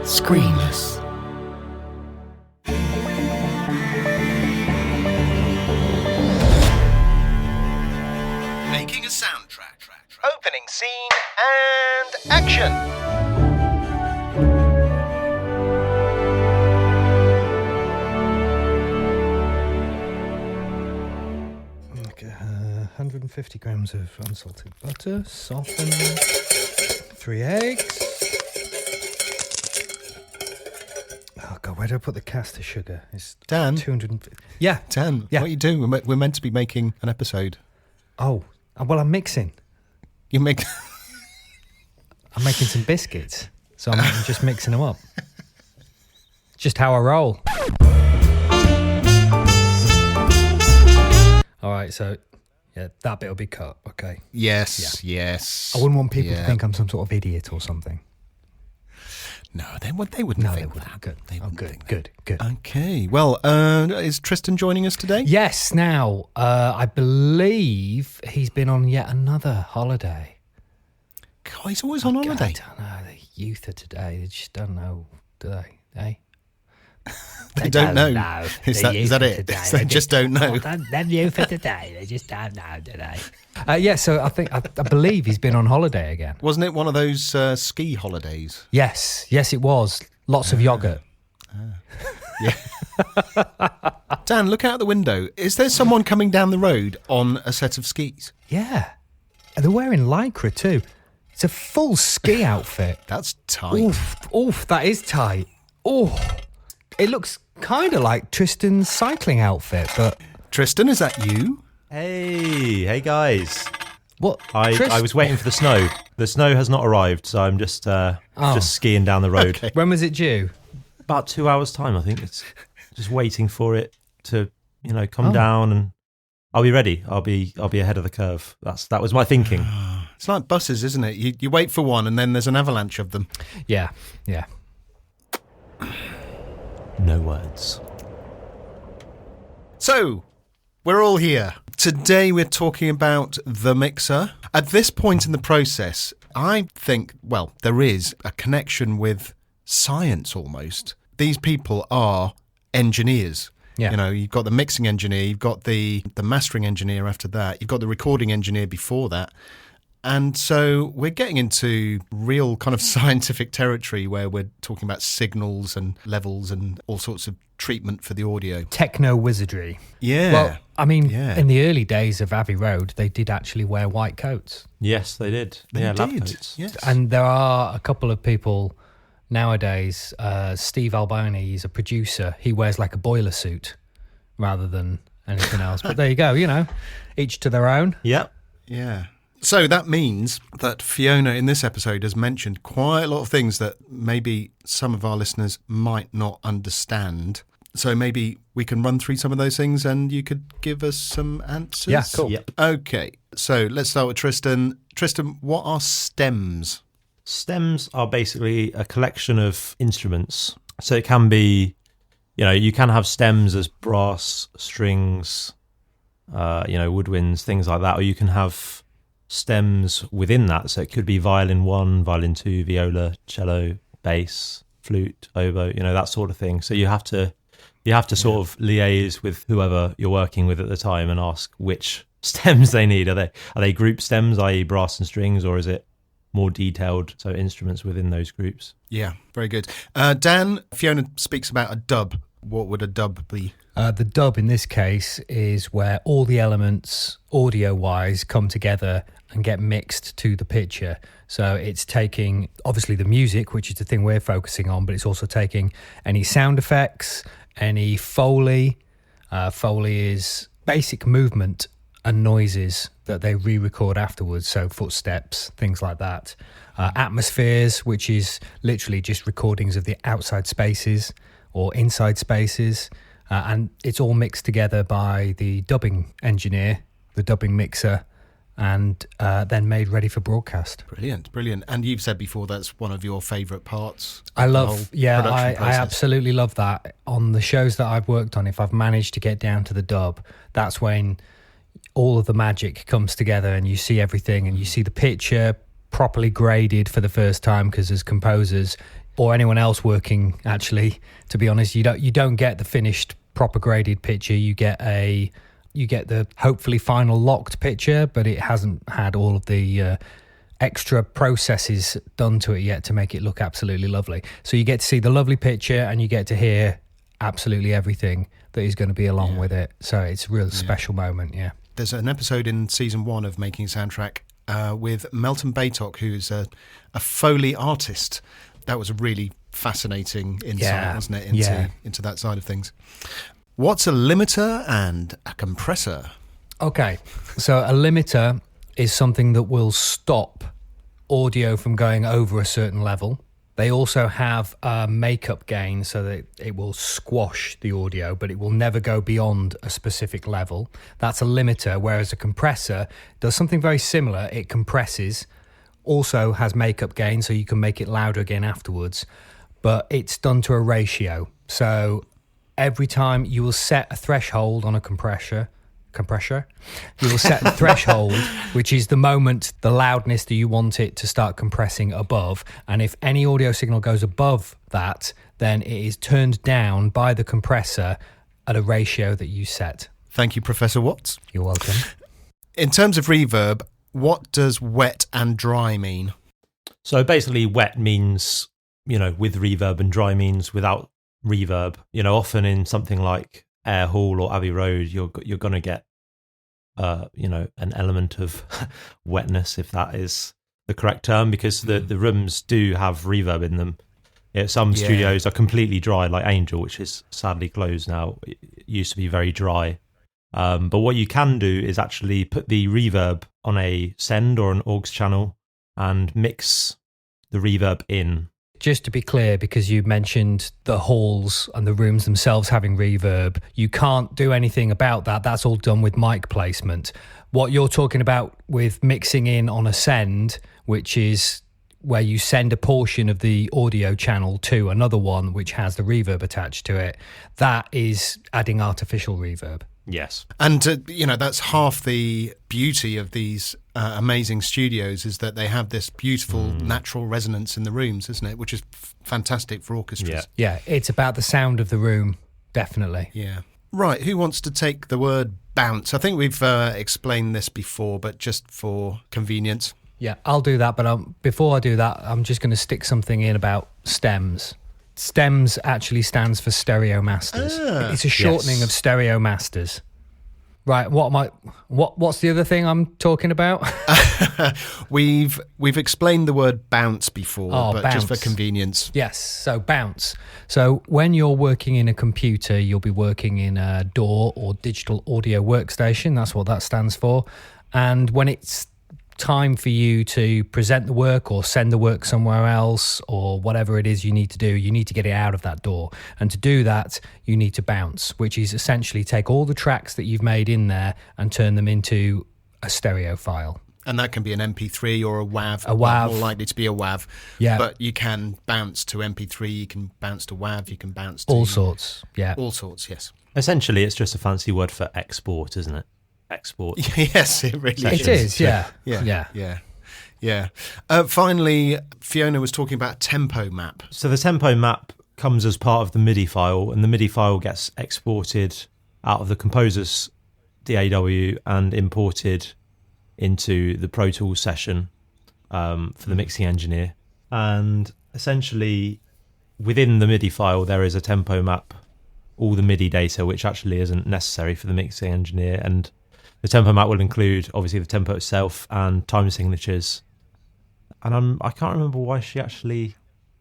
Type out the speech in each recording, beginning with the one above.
Screamers. Making a soundtrack. Opening scene and action. Okay, 150 grams of unsalted butter, soften, 3 eggs. Oh God, where do I put the caster sugar? It's Dan? 250. Yeah. Dan, Yeah. what are you doing? We're meant to be making an episode. Oh, well, I'm mixing. You make... I'm making some biscuits, so I'm just mixing them up. Just how I roll. All right, so yeah, that bit will be cut. Okay. Yes. I wouldn't want people to think I'm some sort of idiot or something. No, they wouldn't think that. Good. They wouldn't think that. Good. Okay. Well, is Tristan joining us today? Yes. Now, I believe he's been on yet another holiday. God, he's always on holiday. I don't know. The youth of today, they just don't know, do they? Eh? They don't know. Is that it? They just don't know. Them youth of today, they just don't know, do they? Yeah, so I believe he's been on holiday again. Wasn't it one of those ski holidays? Yes, it was. Lots of yoghurt. Yeah. Dan, look out the window. Is there someone coming down the road on a set of skis? Yeah. They're wearing lycra too. It's a full ski outfit. That's tight. Oof, that is tight. Oh, it looks kind of like Tristan's cycling outfit, but... Tristan, is that you? Hey guys. What? I was waiting for the snow. The snow has not arrived, so I'm just skiing down the road. Okay. When was it due? About 2 hours' time, I think. It's just waiting for it to, come down, and I'll be ready. I'll be ahead of the curve. That was my thinking. It's like buses, isn't it? You wait for one, and then there's an avalanche of them. Yeah. No words. So, we're all here. Today we're talking about the mixer. At this point in the process, I think, well, there is a connection with science almost. These people are engineers. Yeah. You've got the mixing engineer, you've got the mastering engineer after that, you've got the recording engineer before that. And so we're getting into real kind of scientific territory where we're talking about signals and levels and all sorts of treatment for the audio. Techno wizardry. Yeah. Well, I mean, Yeah. in the early days of Abbey Road, they did actually wear white coats. Yes, they did. They lab did. coats. Yes. And there are a couple of people nowadays, Steve Alboni, he's a producer. He wears like a boiler suit rather than anything else. But there you go, each to their own. Yep. Yeah. So that means that Fiona in this episode has mentioned quite a lot of things that maybe some of our listeners might not understand. So maybe we can run through some of those things and you could give us some answers. Yeah, cool. Yep. Okay. So let's start with Tristan. Tristan, what are stems? Stems are basically a collection of instruments. So it can be, you can have stems as brass, strings, woodwinds, things like that, or you can have stems within that. So it could be violin 1, violin 2, viola, cello, bass, flute, oboe, that sort of thing. So you have to sort of liaise with whoever you're working with at the time and ask which stems they need. Are they group stems, i.e. brass and strings, or is it more detailed, so instruments within those groups? Yeah, very good. Dan, Fiona speaks about a dub. What would a dub be? The dub in this case is where all the elements, audio-wise, come together and get mixed to the picture. So it's taking, obviously, the music, which is the thing we're focusing on, but it's also taking any sound effects, any Foley. Foley is basic movement and noises that they re-record afterwards, so footsteps, things like that. Atmospheres, which is literally just recordings of the outside spaces or inside spaces. And it's all mixed together by the dubbing engineer, the dubbing mixer, and then made ready for broadcast. Brilliant. And you've said before that's one of your favourite parts. I I absolutely love that. On the shows that I've worked on, if I've managed to get down to the dub, that's when all of the magic comes together and you see everything and you see the picture properly graded for the first time, because as composers, or anyone else working, actually, to be honest, you don't get the finished proper graded picture. You get the hopefully final locked picture, but it hasn't had all of the extra processes done to it yet to make it look absolutely lovely. So you get to see the lovely picture and you get to hear absolutely everything that is going to be along with it. So it's a real special moment, yeah. There's an episode in season 1 of Making Soundtrack with Melton Baytock, who's a Foley artist. That was a really fascinating insight, wasn't it, into that side of things. What's a limiter and a compressor? Okay, so a limiter is something that will stop audio from going over a certain level. They also have a makeup gain so that it will squash the audio, but it will never go beyond a specific level. That's a limiter, whereas a compressor does something very similar. It compresses, also has makeup gain, so you can make it louder again afterwards, but it's done to a ratio. So every time you will set a threshold on a compressor, you will set the threshold, which is the moment, the loudness that you want it to start compressing above. And if any audio signal goes above that, then it is turned down by the compressor at a ratio that you set. Thank you, Professor Watts. You're welcome. In terms of reverb, what does wet and dry mean? So basically wet means, with reverb, and dry means without reverb. Often in something like Air Hall or Abbey Road, you're going to get, an element of wetness, if that is the correct term, because the rooms do have reverb in them. Some studios are completely dry, like Angel, which is sadly closed now. It used to be very dry. But what you can do is actually put the reverb on a send or an aux channel and mix the reverb in. Just to be clear, because you mentioned the halls and the rooms themselves having reverb, you can't do anything about that. That's all done with mic placement. What you're talking about with mixing in on a send, which is where you send a portion of the audio channel to another one which has the reverb attached to it, that is adding artificial reverb. Yes. And, that's half the beauty of these amazing studios, is that they have this beautiful natural resonance in the rooms, isn't it? Which is fantastic for orchestras. Yeah, it's about the sound of the room, definitely. Yeah. Right, who wants to take the word bounce? I think we've explained this before, but just for convenience. Yeah, I'll do that, but before I do that, I'm just going to stick something in about stems. Stems actually stands for stereo masters. It's a shortening of stereo masters. Right, what's the other thing I'm talking about? We've explained the word bounce before, but bounce. Just for convenience. Yes, so bounce. So when you're working in a computer, you'll be working in a DAW or digital audio workstation. That's what that stands for. And when it's time for you to present the work or send the work somewhere else or whatever it is you need to do, you need to get it out of that DAW. And to do that, you need to bounce, which is essentially take all the tracks that you've made in there and turn them into a stereo file. And that can be an MP3 or a WAV. A WAV. More likely to be a WAV. Yeah. But you can bounce to MP3, you can bounce to WAV, you can bounce to... All sorts, yeah. All sorts, yes. Essentially, it's just a fancy word for export, isn't it? Export. Yes, it really It is, yeah. Finally, Fiona was talking about tempo map. So the tempo map comes as part of the MIDI file, and the MIDI file gets exported out of the composer's DAW and imported into the Pro Tools session for the mixing engineer. And essentially, within the MIDI file, there is a tempo map, all the MIDI data, which actually isn't necessary for the mixing engineer. And the tempo map will include, obviously, the tempo itself and time signatures. And I can't remember why she actually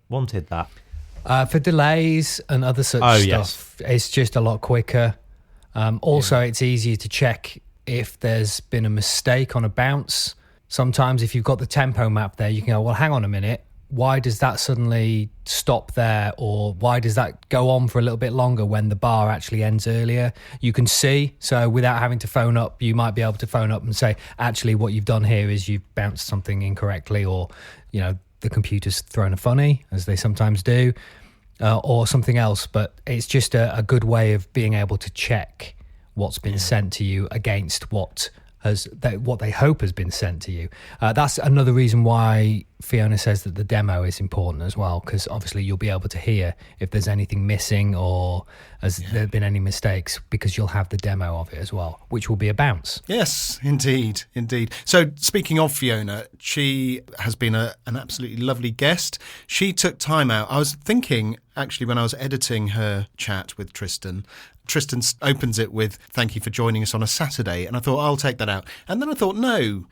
wanted that. For delays and other such stuff, it's just a lot quicker. It's easier to check if there's been a mistake on a bounce. Sometimes if you've got the tempo map there, you can go, well, hang on a minute. Why does that suddenly stop there? Or why does that go on for a little bit longer when the bar actually ends earlier? You can see. So without having to phone up, you might be able to phone up and say, actually, what you've done here is you've bounced something incorrectly, or, the computer's thrown a funny, as they sometimes do, or something else. But it's just a good way of being able to check what's been sent to you against what what they hope has been sent to you. That's another reason why Fiona says that the demo is important as well, because obviously you'll be able to hear if there's anything missing or has there been any mistakes, because you'll have the demo of it as well, which will be a bounce. Yes, indeed. So speaking of Fiona, she has been an absolutely lovely guest. She took time out. I was thinking, actually, when I was editing her chat with Tristan opens it with, "Thank you for joining us on a Saturday." And I thought, I'll take that out. And then I thought, no,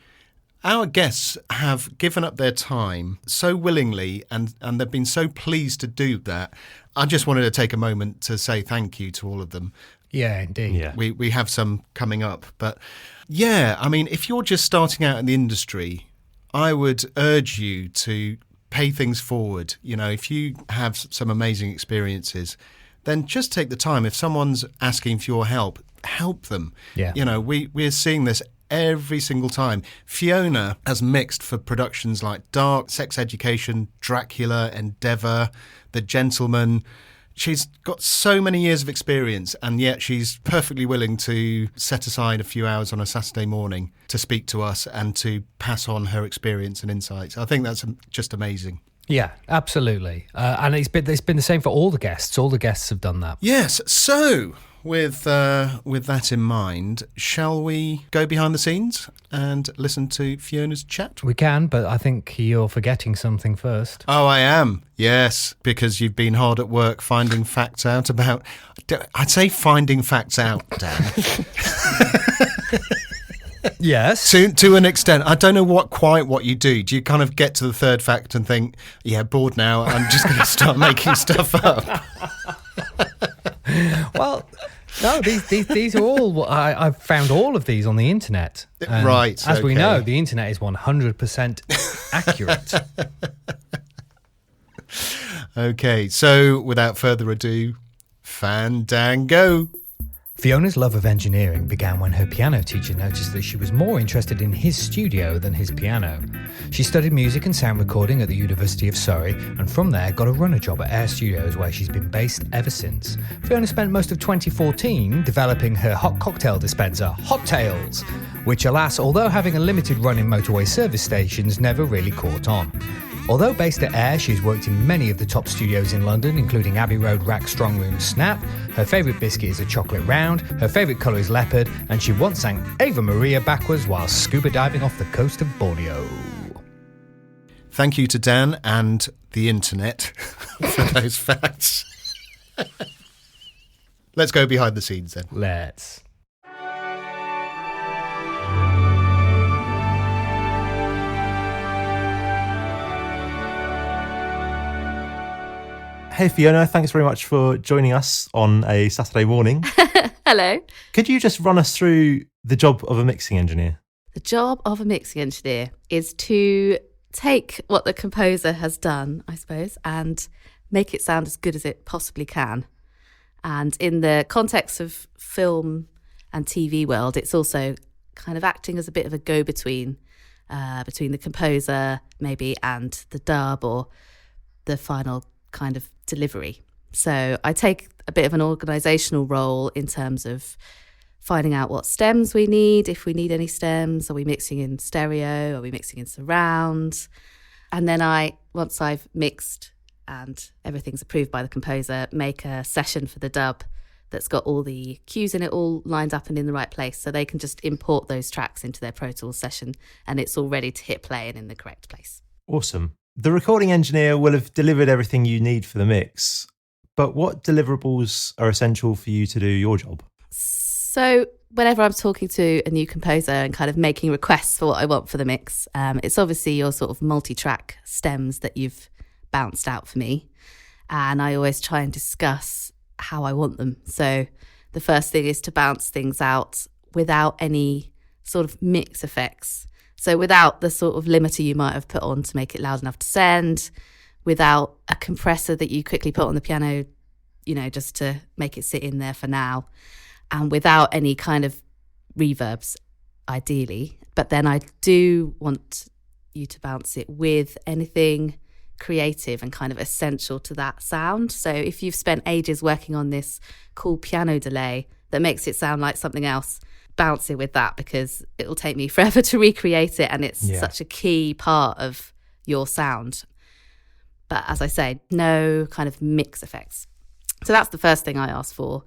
our guests have given up their time so willingly and they've been so pleased to do that. I just wanted to take a moment to say thank you to all of them. Yeah, indeed. Yeah. We have some coming up. But yeah, I mean, if you're just starting out in the industry, I would urge you to pay things forward. You know, if you have some amazing experiences, then just take the time. If someone's asking for your help them. Yeah. You know, we're seeing this every single time. Fiona has mixed for productions like Dark, Sex Education, Dracula, Endeavour, The Gentlemen. She's got so many years of experience, and yet she's perfectly willing to set aside a few hours on a Saturday morning to speak to us and to pass on her experience and insights. I think that's just amazing. Yeah, absolutely. And it's been the same for all the guests. All the guests have done that. Yes. So with that in mind, shall we go behind the scenes and listen to Fiona's chat? We can, but I think you're forgetting something first. Oh, I am. Yes, because you've been hard at work finding facts out about... I'd say finding facts out, Dan. Yes. To an extent. I don't know quite what you do. Do you kind of get to the third fact and think, yeah, bored now, I'm just going to start making stuff up? Well, no, these are all... I've found all of these on the internet. And right. As we okay. know, the internet is 100% accurate. Okay, so without further ado, Fandango. Fiona's love of engineering began when her piano teacher noticed that she was more interested in his studio than his piano. She studied music and sound recording at the University of Surrey, and from there got a runner job at Air Studios, where she's been based ever since. Fiona spent most of 2014 developing her hot cocktail dispenser, Hot Tails, which, alas, although having a limited run in motorway service stations, never really caught on. Although based at Air, she's worked in many of the top studios in London, including Abbey Road Rack Strong Room Snap. Her favourite biscuit is a chocolate round, her favourite colour is leopard, and she once sang Ava Maria backwards while scuba diving off the coast of Borneo. Thank you to Dan and the internet for those facts. Let's go behind the scenes then. Let's. Hey Fiona, thanks very much for joining us on a Saturday morning. Hello. Could you just run us through the job of a mixing engineer? The job of a mixing engineer is to take what the composer has done, I suppose, and make it sound as good as it possibly can. And in the context of film and TV world, it's also kind of acting as a bit of a go-between between the composer maybe and the dub or the final kind of delivery. So I take a bit of an organisational role in terms of finding out what stems we need, if we need any stems. Are we mixing in stereo? Are we mixing in surround? And then once I've mixed and everything's approved by the composer, make a session for the dub that's got all the cues in it all lined up and in the right place, so they can just import those tracks into their Pro Tools session and it's all ready to hit play and in the correct place. Awesome. The recording engineer will have delivered everything you need for the mix, but what deliverables are essential for you to do your job? So whenever I'm talking to a new composer and kind of making requests for what I want for the mix, it's obviously your sort of multi-track stems that you've bounced out for me. And I always try and discuss how I want them. So the first thing is to bounce things out without any sort of mix effects. So without the sort of limiter you might have put on to make it loud enough to send, without a compressor that you quickly put on the piano, you know, just to make it sit in there for now, and without any kind of reverbs, ideally. But then I do want you to bounce it with anything creative and kind of essential to that sound. So if you've spent ages working on this cool piano delay that makes it sound like something else, bouncing with that because it will take me forever to recreate it, and it's such a key part of your sound. But as I say, no kind of mix effects. So that's the first thing I ask for.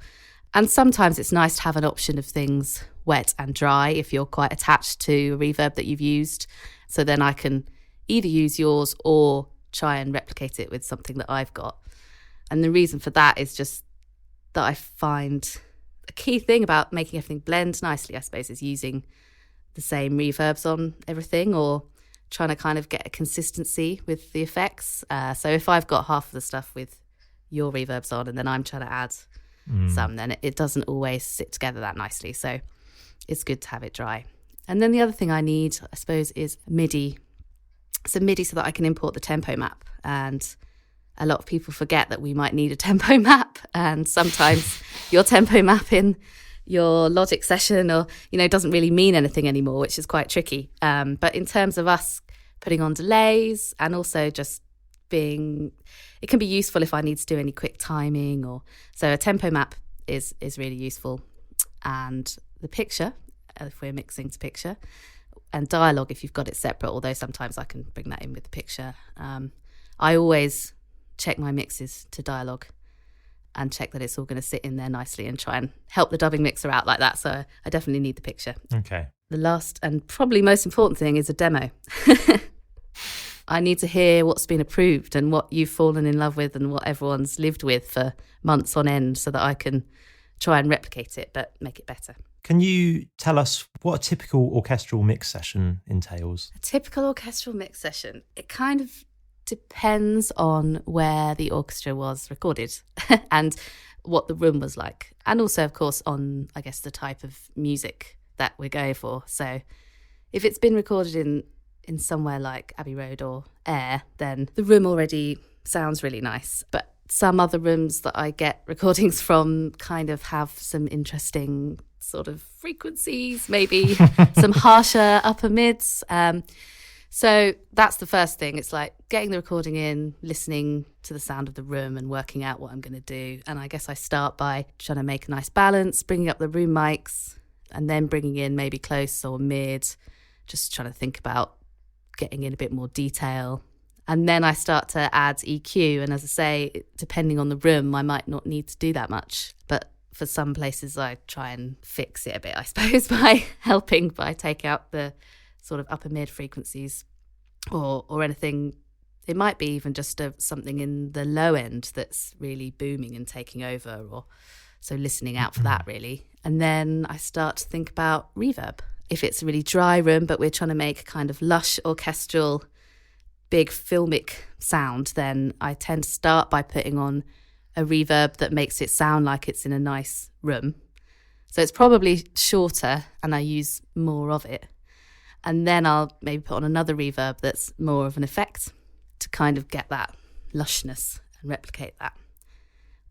And sometimes it's nice to have an option of things wet and dry if you're quite attached to a reverb that you've used. So then I can either use yours or try and replicate it with something that I've got. And the reason for that is just that I find a key thing about making everything blend nicely, I suppose, is using the same reverbs on everything, or trying to kind of get a consistency with the effects. So if I've got half of the stuff with your reverbs on and then I'm trying to add some, then it doesn't always sit together that nicely. So it's good to have it dry. And then the other thing I need, I suppose, is MIDI. So MIDI so that I can import the tempo map. And a lot of people forget that we might need a tempo map. And sometimes your tempo map in your Logic session or, doesn't really mean anything anymore, which is quite tricky. But in terms of us putting on delays and also just it can be useful if I need to do any quick timing, or so a tempo map is really useful. And the picture, if we're mixing to picture, and dialogue if you've got it separate, although sometimes I can bring that in with the picture. I always check my mixes to dialogue and check that it's all going to sit in there nicely and try and help the dubbing mixer out like that. So I definitely need the picture. Okay. The last and probably most important thing is a demo. I need to hear what's been approved and what you've fallen in love with and what everyone's lived with for months on end so that I can try and replicate it but make it better. Can you tell us what a typical orchestral mix session entails? A typical orchestral mix session, it kind of depends on where the orchestra was recorded and what the room was like. And also, of course, on, I guess, the type of music that we're going for. So if it's been recorded in somewhere like Abbey Road or Ayr, then the room already sounds really nice. But some other rooms that I get recordings from kind of have some interesting sort of frequencies, maybe some harsher upper mids. So that's the first thing. It's like getting the recording in, listening to the sound of the room and working out what I'm going to do. And I guess I start by trying to make a nice balance, bringing up the room mics, and then bringing in maybe close or mid, just trying to think about getting in a bit more detail. And then I start to add EQ. And as I say, depending on the room, I might not need to do that much. But for some places, I try and fix it a bit, I suppose, by taking out the sort of upper mid frequencies or anything. It might be even just something in the low end that's really booming and taking over, or so listening out for that really. And then I start to think about reverb. If it's a really dry room, but we're trying to make a kind of lush orchestral, big filmic sound, then I tend to start by putting on a reverb that makes it sound like it's in a nice room. So it's probably shorter and I use more of it. And then I'll maybe put on another reverb that's more of an effect to kind of get that lushness and replicate that.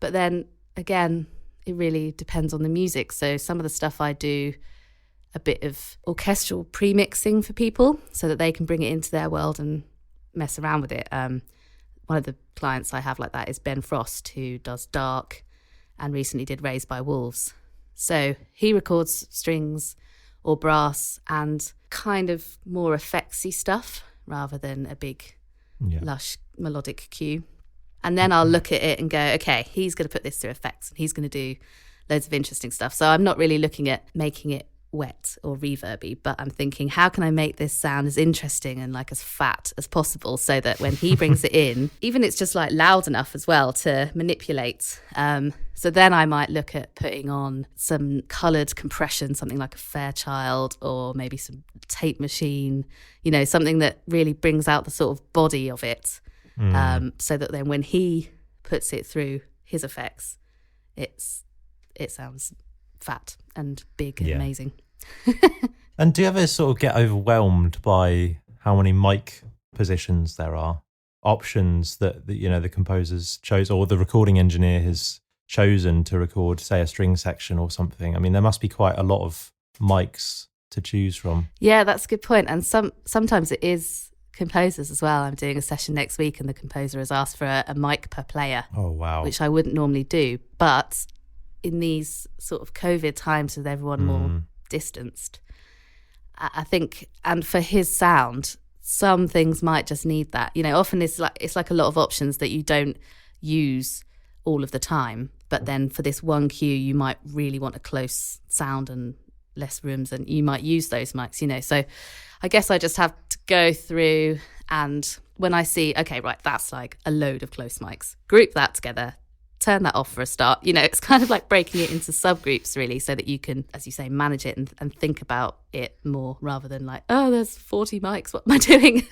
But then again, it really depends on the music. So some of the stuff I do a bit of orchestral pre-mixing for people so that they can bring it into their world and mess around with it. One of the clients I have like that is Ben Frost, who does Dark and recently did Raised by Wolves. So he records strings or brass and kind of more effectsy stuff rather than a big, lush melodic cue. And then I'll look at it and go, okay, he's going to put this through effects and he's going to do loads of interesting stuff. So I'm not really looking at making it wet or reverby, but I'm thinking, how can I make this sound as interesting and like as fat as possible so that when he brings it in, even it's just like loud enough as well to manipulate. So then I might look at putting on some coloured compression, something like a Fairchild or maybe some tape machine, something that really brings out the sort of body of it. So that then when he puts it through his effects, it sounds fat and big and amazing. And do you ever sort of get overwhelmed by how many mic positions there are, options that the composer's chose or the recording engineer has chosen to record, say, a string section or something? I mean, there must be quite a lot of mics to choose from. Yeah, that's a good point. And sometimes it is composers as well. I'm doing a session next week and the composer has asked for a mic per player. Oh, wow. Which I wouldn't normally do. But in these sort of COVID times with everyone more distanced. I think, and for his sound, some things might just need that. Often it's like a lot of options that you don't use all of the time, but then for this one cue, you might really want a close sound and less rooms, and you might use those mics. So I guess I just have to go through, and when I see, okay, right, that's like a load of close mics, group that together, turn that off for a start. It's kind of like breaking it into subgroups, really, so that you can, as you say, manage it and think about it more, rather than like, oh, there's 40 mics, what am I doing?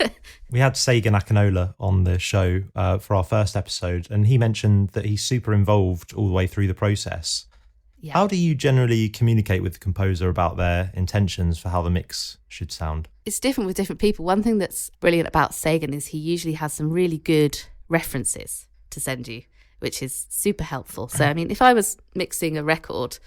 We had Sagan Akinola on the show for our first episode, and he mentioned that he's super involved all the way through the process. Yeah. How do you generally communicate with the composer about their intentions for how the mix should sound? It's different with different people. One thing that's brilliant about Sagan is he usually has some really good references to send you, which is super helpful. So, I mean, if I was mixing a record,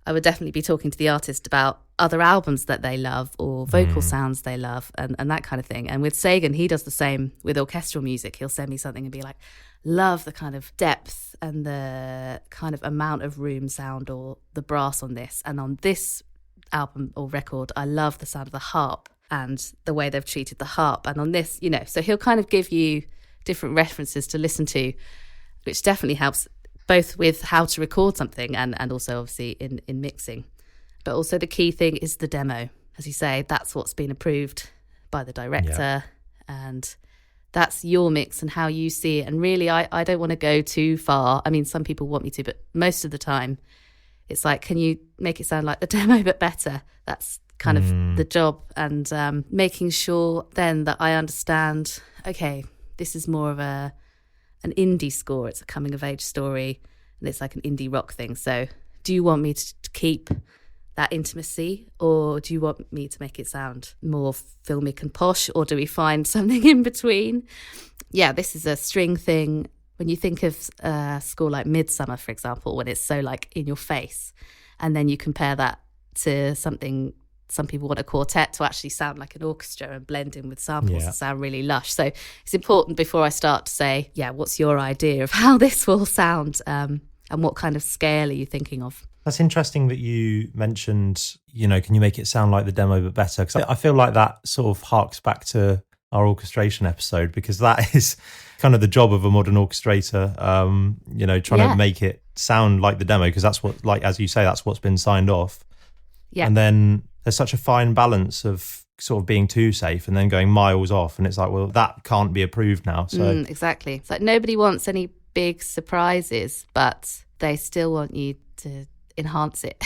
I would definitely be talking to the artist about other albums that they love or vocal sounds they love and that kind of thing. And with Sagan, he does the same with orchestral music. He'll send me something and be like, love the kind of depth and the kind of amount of room sound or the brass on this. And on this album or record, I love the sound of the harp and the way they've treated the harp. And on this, so he'll kind of give you different references to listen to, which definitely helps both with how to record something and also obviously in mixing. But also the key thing is the demo. As you say, that's what's been approved by the director and that's your mix and how you see it. And really, I don't want to go too far. I mean, some people want me to, but most of the time it's like, can you make it sound like the demo but better? That's kind of the job. And making sure then that I understand, okay, this is more of an indie score. It's a coming of age story and it's like an indie rock thing. So do you want me to keep that intimacy, or do you want me to make it sound more filmic and posh, or do we find something in between? Yeah, this is a string thing. When you think of a score like Midsummer, for example, when it's so like in your face, and then you compare that to something, some people want a quartet to actually sound like an orchestra and blend in with samples to sound really lush. So it's important before I start to say, what's your idea of how this will sound, and what kind of scale are you thinking of? That's interesting that you mentioned, can you make it sound like the demo but better? Because I feel like that sort of harks back to our orchestration episode, because that is kind of the job of a modern orchestrator, trying to make it sound like the demo, because that's what, like, as you say, that's what's been signed off. Yeah. And then there's such a fine balance of sort of being too safe and then going miles off. And it's like, well, that can't be approved now. So exactly. It's like nobody wants any big surprises, but they still want you to enhance it.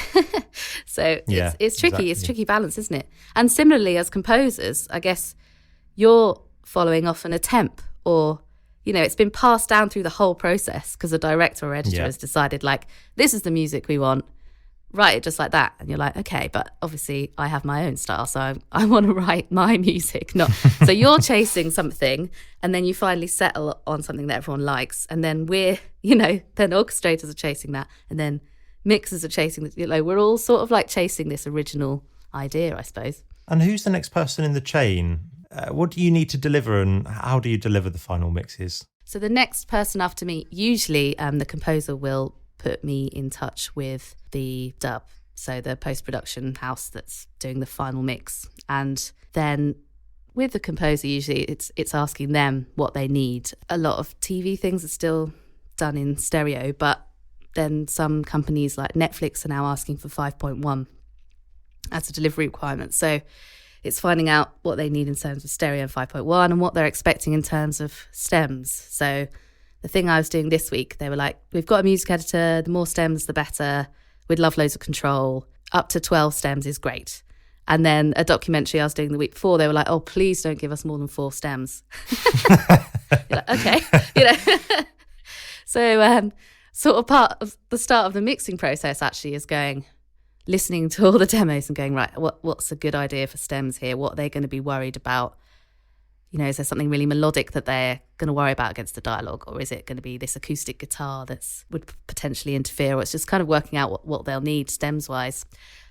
So it's tricky. Exactly. It's tricky balance, isn't it? And similarly, as composers, I guess you're following off an attempt, or it's been passed down through the whole process because a director or editor has decided, like, this is the music we want, write it just like that. And you're like, okay, but obviously I have my own style, so I want to write my music. Not so you're chasing something and then you finally settle on something that everyone likes, and then we're then orchestrators are chasing that, and then mixers are chasing we're all sort of like chasing this original idea, I suppose. And who's the next person in the chain? What do you need to deliver, and how do you deliver the final mixes? So the next person after me, usually the composer will put me in touch with the dub, so the post-production house that's doing the final mix. And then with the composer, usually it's asking them what they need. A lot of TV things are still done in stereo, but then some companies like Netflix are now asking for 5.1 as a delivery requirement. So it's finding out what they need in terms of stereo and 5.1 and what they're expecting in terms of stems. So the thing I was doing this week, they were like, we've got a music editor, the more stems, the better. We'd love loads of control. Up to 12 stems is great. And then a documentary I was doing the week before, they were like, oh, please don't give us more than 4 stems. You're like, okay. So sort of part of the start of the mixing process actually is listening to all the demos and going, right, what's a good idea for stems here? What are they going to be worried about? Is there something really melodic that they're going to worry about against the dialogue? Or is it going to be this acoustic guitar would potentially interfere? Or it's just kind of working out what they'll need stems-wise.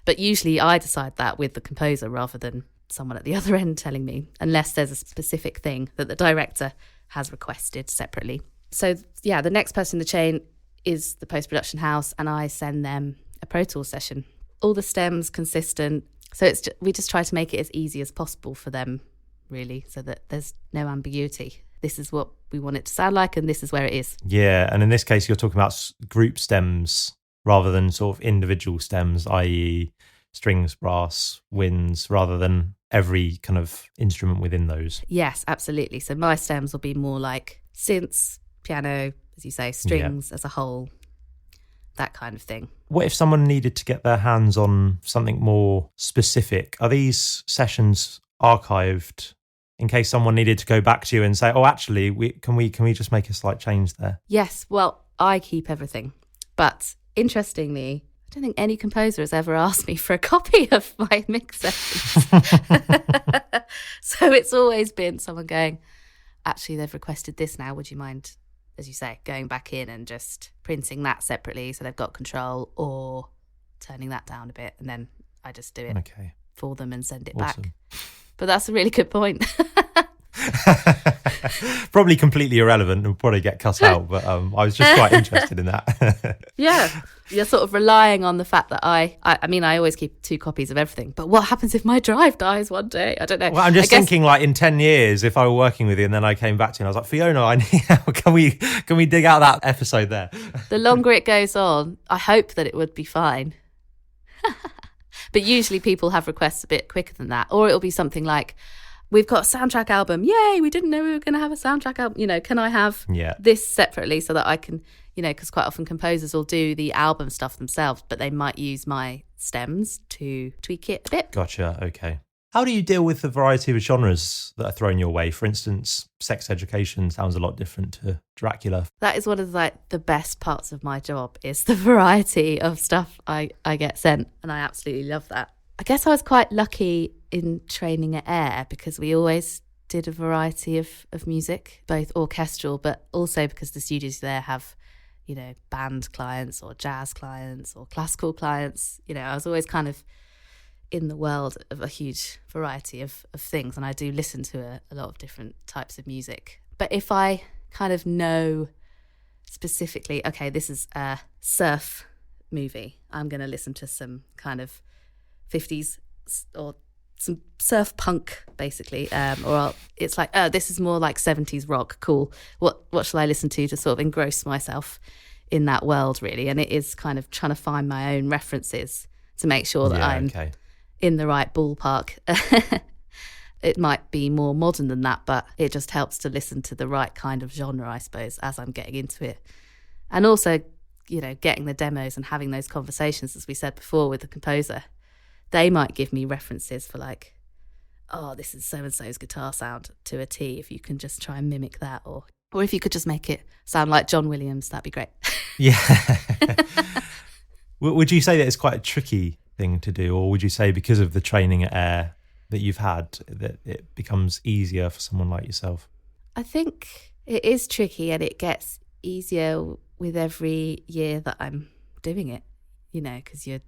But usually I decide that with the composer rather than someone at the other end telling me, unless there's a specific thing that the director has requested separately. So, the next person in the chain is the post-production house, and I send them a Pro Tools session. all the stems consistent. So we just try to make it as easy as possible for them, really, so that there's no ambiguity. This is what we want it to sound like, and this is where it is. Yeah, and in this case, you're talking about group stems rather than sort of individual stems, i.e. strings, brass, winds, rather than every kind of instrument within those. Yes, absolutely. So my stems will be more like synths, piano, as you say, strings as a whole, that kind of thing. What if someone needed to get their hands on something more specific? Are these sessions archived in case someone needed to go back to you and say, oh, actually, can we just make a slight change there? Yes, well, I keep everything. But interestingly, I don't think any composer has ever asked me for a copy of my mix sessions. So it's always been someone going, actually, they've requested this now. Would you mind, as you say, going back in and just printing that separately so they've got control, or turning that down a bit, and then I just do it for them and send it back. But that's a really good point. Probably completely irrelevant and will probably get cut out, but I was just quite interested in that. Yeah, you're sort of relying on the fact that I always keep 2 copies of everything. But what happens if my drive dies one day? I don't know. Well, I'm just thinking, like, in 10 years, if I were working with you and then I came back to you and I was like, Fiona, can we dig out that episode there? The longer it goes on, I hope that it would be fine. But usually people have requests a bit quicker than that. Or it'll be something like, we've got a soundtrack album. Yay, we didn't know we were going to have a soundtrack album. Can I have this separately so that I can, because quite often composers will do the album stuff themselves, but they might use my stems to tweak it a bit. Gotcha, okay. How do you deal with the variety of genres that are thrown your way? For instance, sex education sounds a lot different to Dracula. That is one of the best parts of my job, is the variety of stuff I get sent, and I absolutely love that. I guess I was quite lucky in training at Air because we always did a variety of music, both orchestral, but also because the studios there have, band clients or jazz clients or classical clients. I was always kind of in the world of a huge variety of things, and I do listen to a lot of different types of music. But if I kind of know specifically, okay, this is a surf movie, I'm going to listen to some kind of 50s or some surf punk, basically, it's like, oh, this is more like 70s rock. Cool. What shall I listen to sort of engross myself in that world, really? And it is kind of trying to find my own references to make sure that I'm in the right ballpark. It might be more modern than that, but it just helps to listen to the right kind of genre, I suppose, as I'm getting into it. And also, getting the demos and having those conversations, as we said before, with the composer. They might give me references for like, oh, this is so-and-so's guitar sound to a T, if you can just try and mimic that, or if you could just make it sound like John Williams, that'd be great. Yeah. Would you say that it's quite a tricky thing to do, or would you say because of the training at Air that you've had, that it becomes easier for someone like yourself? I think it is tricky, and it gets easier with every year that I'm doing it, because you're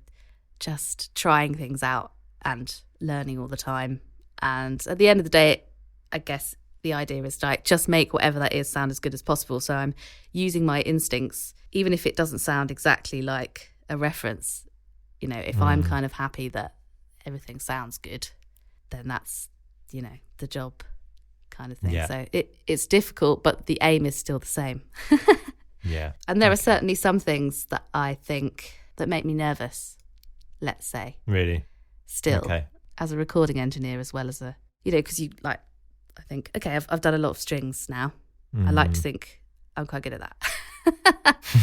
just trying things out and learning all the time. And at the end of the day, I guess the idea is like, just make whatever that is sound as good as possible. So I'm using my instincts, even if it doesn't sound exactly like a reference. If I'm kind of happy that everything sounds good, then that's, the job kind of thing. Yeah. So it's difficult, but the aim is still the same. Yeah. And there are certainly some things that I think that make me nervous, let's say. Really? Still, as a recording engineer, as well as because I think, okay, I've done a lot of strings now. I like to think I'm quite good at that.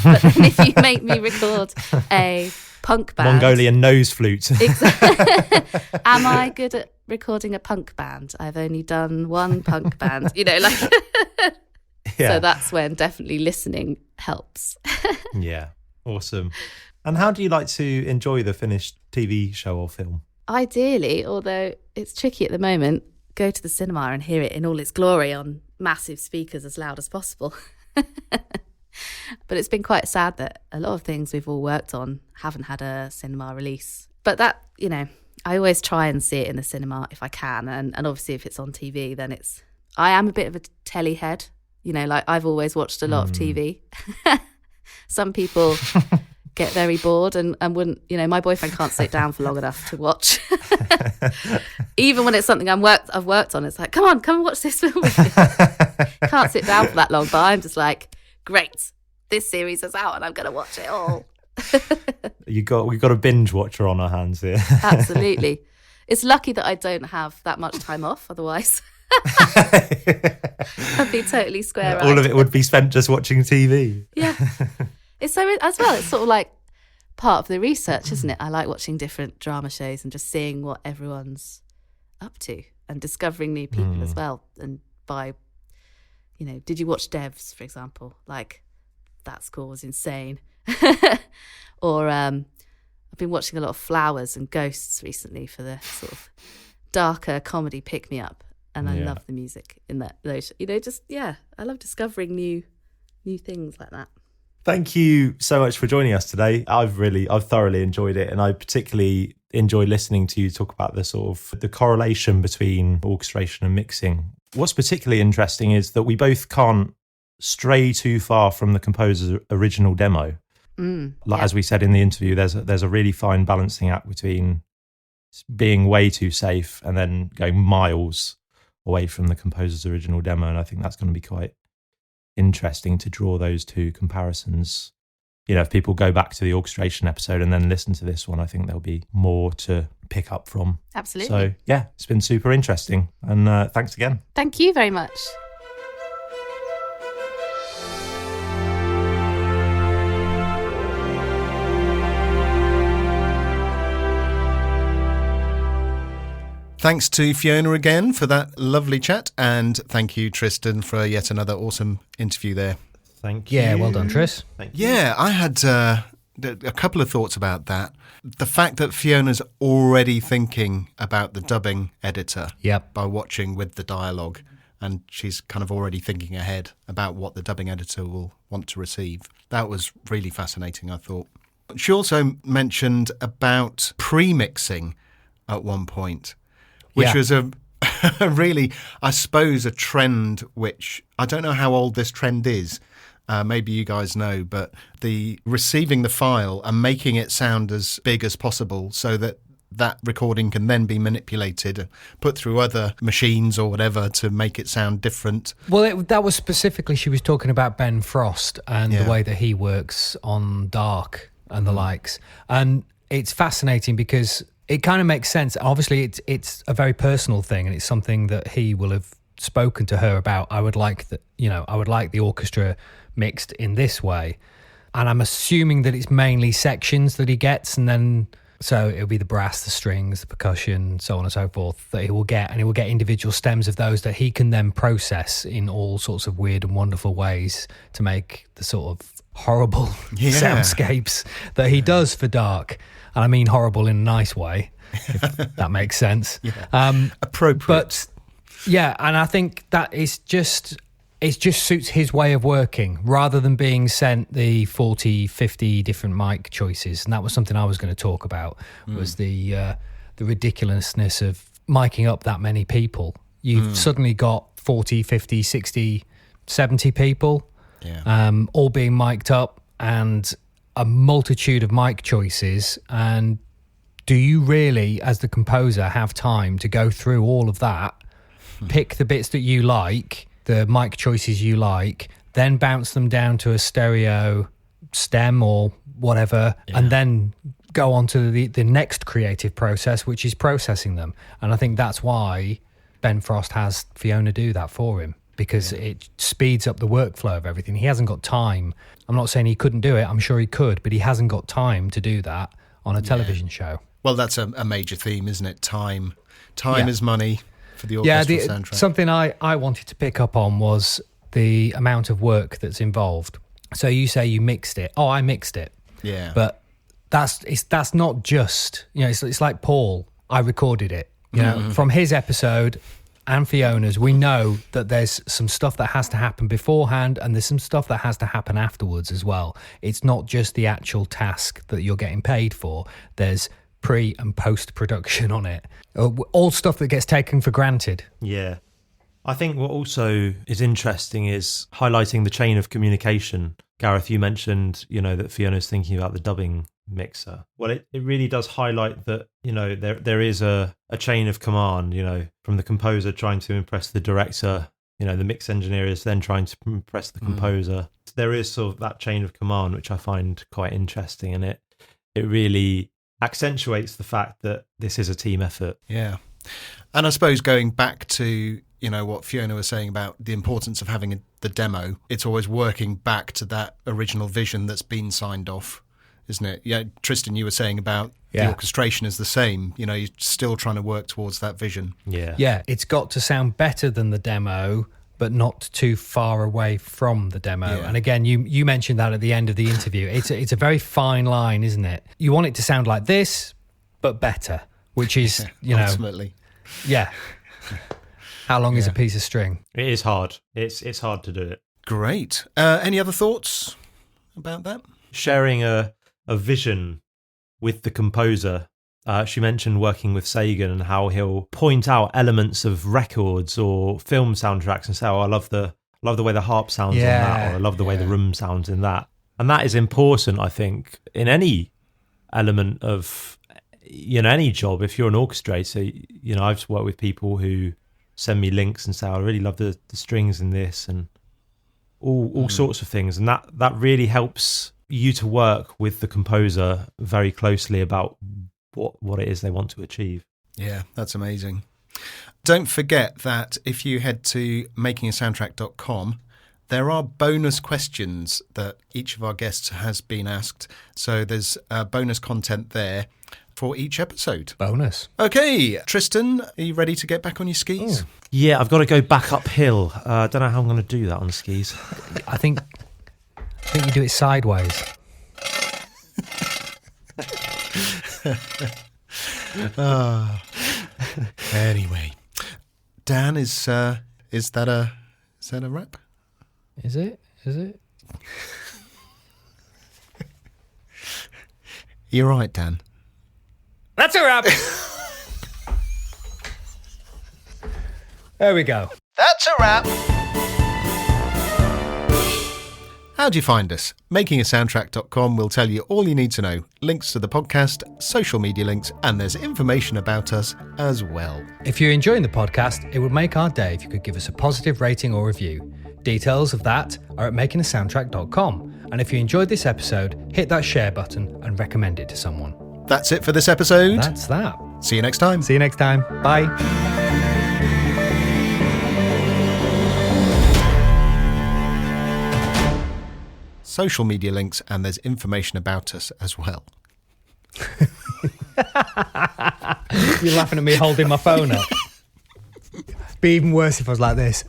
But then if you make me record a punk band, Mongolian nose flute. Exactly. Am I good at recording a punk band? I've only done one punk band, So that's when definitely listening helps. Yeah, awesome. And how do you like to enjoy the finished TV show or film? Ideally, although it's tricky at the moment, go to the cinema and hear it in all its glory on massive speakers as loud as possible. But it's been quite sad that a lot of things we've all worked on haven't had a cinema release. But that, I always try and see it in the cinema if I can. And obviously if it's on TV, then I am a bit of a telly head. I've always watched a lot of TV. Some people get very bored and wouldn't, my boyfriend can't sit down for long enough to watch. Even when it's something I've worked on, it's like, come and watch this film with me. Can't sit down for that long, but I'm just like, great, this series is out and I'm going to watch it all. We've got a binge watcher on our hands here. Absolutely. It's lucky that I don't have that much time off, otherwise I'd be totally square. All of it would be spent just watching TV. Yeah. It's so, as well, it's sort of like part of the research, isn't it? I like watching different drama shows and just seeing what everyone's up to and discovering new people as well. And did you watch Devs, for example? Like, that score was insane. Or I've been watching a lot of Flowers and Ghosts recently for the sort of darker comedy pick-me-up. And I love the music in those. I love discovering new things like that. Thank you so much for joining us today. I've thoroughly enjoyed it, and I particularly enjoyed listening to you talk about the correlation between orchestration and mixing. What's particularly interesting is that we both can't stray too far from the composer's original demo. As we said in the interview, there's a really fine balancing act between being way too safe and then going miles away from the composer's original demo, and I think that's going to be quite interesting to draw those two comparisons. If people go back to the orchestration episode and then listen to this one, I think there'll be more to pick up from. Absolutely. So yeah, it's been super interesting, and thanks again. Thank you very much. Thanks to Fiona again for that lovely chat, and thank you, Tristan, for yet another awesome interview there. Thank you. Yeah, well done, Tris. Thank you. Yeah, I had a couple of thoughts about that. The fact that Fiona's already thinking about the dubbing editor by watching with the dialogue, and she's kind of already thinking ahead about what the dubbing editor will want to receive. That was really fascinating, I thought. She also mentioned about pre-mixing at one point, which was a really, I suppose, a trend which, I don't know how old this trend is. Maybe you guys know, but the receiving the file and making it sound as big as possible so that that recording can then be manipulated, put through other machines or whatever to make it sound different. Well, that was specifically, she was talking about Ben Frost and the way that he works on Dark and the likes. And it's fascinating because it kind of makes sense. Obviously, it's a very personal thing, and it's something that he will have spoken to her about. I would like the orchestra mixed in this way, and I'm assuming that it's mainly sections that he gets, and then so it'll be the brass, the strings, the percussion, so on and so forth that he will get, and he will get individual stems of those that he can then process in all sorts of weird and wonderful ways to make the sort of horrible soundscapes that he does for Dark. And I mean horrible in a nice way, if that makes sense. Appropriate. But yeah, and I think that it just suits his way of working rather than being sent the 40, 50 different mic choices. And that was something I was going to talk about, was the ridiculousness of miking up that many people. You've suddenly got 40, 50, 60, 70 people all being mic'd up, and a multitude of mic choices. And do you really, as the composer, have time to go through all of that, pick the bits that you like, the mic choices you like, then bounce them down to a stereo stem or whatever, and then go on to the next creative process, which is processing them? And I think that's why Ben Frost has Fiona do that for him, because it speeds up the workflow of everything. He hasn't got time. I'm not saying he couldn't do it. I'm sure he could, but he hasn't got time to do that on a television show. Well, that's a major theme, isn't it? Time is money for the orchestral soundtrack. Something I wanted to pick up on was the amount of work that's involved. So you say you mixed it. Oh, I mixed it. Yeah. But that's not just, it's like Paul. I recorded it. From his episode and Fiona's, we know that there's some stuff that has to happen beforehand, and there's some stuff that has to happen afterwards as well. It's not just the actual task that you're getting paid for. There's pre and post production on it. All stuff that gets taken for granted. Yeah. I think what also is interesting is highlighting the chain of communication Gareth, you mentioned, that Fiona's thinking about the dubbing mixer. Well, it really does highlight that, there is a chain of command, from the composer trying to impress the director, the mix engineer is then trying to impress the composer. There is sort of that chain of command, which I find quite interesting, and it really accentuates the fact that this is a team effort. Yeah. And I suppose going back to, what Fiona was saying about the importance of having the demo, it's always working back to that original vision that's been signed off, isn't it? Yeah, Tristan, you were saying about the orchestration is the same. You're still trying to work towards that vision. Yeah. Yeah, it's got to sound better than the demo, but not too far away from the demo. Yeah. And again, you mentioned that at the end of the interview. It's a very fine line, isn't it? You want it to sound like this, but better, which is, ultimately. Yeah. How long is a piece of string? It is hard. It's hard to do it. Great. Any other thoughts about that? Sharing a vision with the composer. She mentioned working with Sagan and how he'll point out elements of records or film soundtracks and say, "Oh, I love the way the harp sounds on that," or "I love the way the room sounds in that." And that is important, I think, in any element of any job. If you're an orchestrator, I've worked with people who send me links and say, "I really love the strings in this," and all sorts of things, and that really helps you to work with the composer very closely about what it is they want to achieve. Yeah, that's amazing. Don't forget that if you head to makingasoundtrack.com, there are bonus questions that each of our guests has been asked. So there's bonus content there for each episode. Bonus. Okay, Tristan, are you ready to get back on your skis? Yeah, I've got to go back uphill. I don't know how I'm going to do that on skis. I think you do it sideways. Anyway, Dan, is that a wrap? Is it? You're right, Dan. That's a wrap. There we go. That's a wrap. How do you find us? Makingasoundtrack.com will tell you all you need to know. Links to the podcast, social media links, and there's information about us as well. If you're enjoying the podcast, it would make our day if you could give us a positive rating or review. Details of that are at makingasoundtrack.com. And if you enjoyed this episode, hit that share button and recommend it to someone. That's it for this episode. That's that. See you next time. See you next time. Bye. Social media links, and there's information about us as well. You're laughing at me holding my phone up. It'd be even worse if I was like this.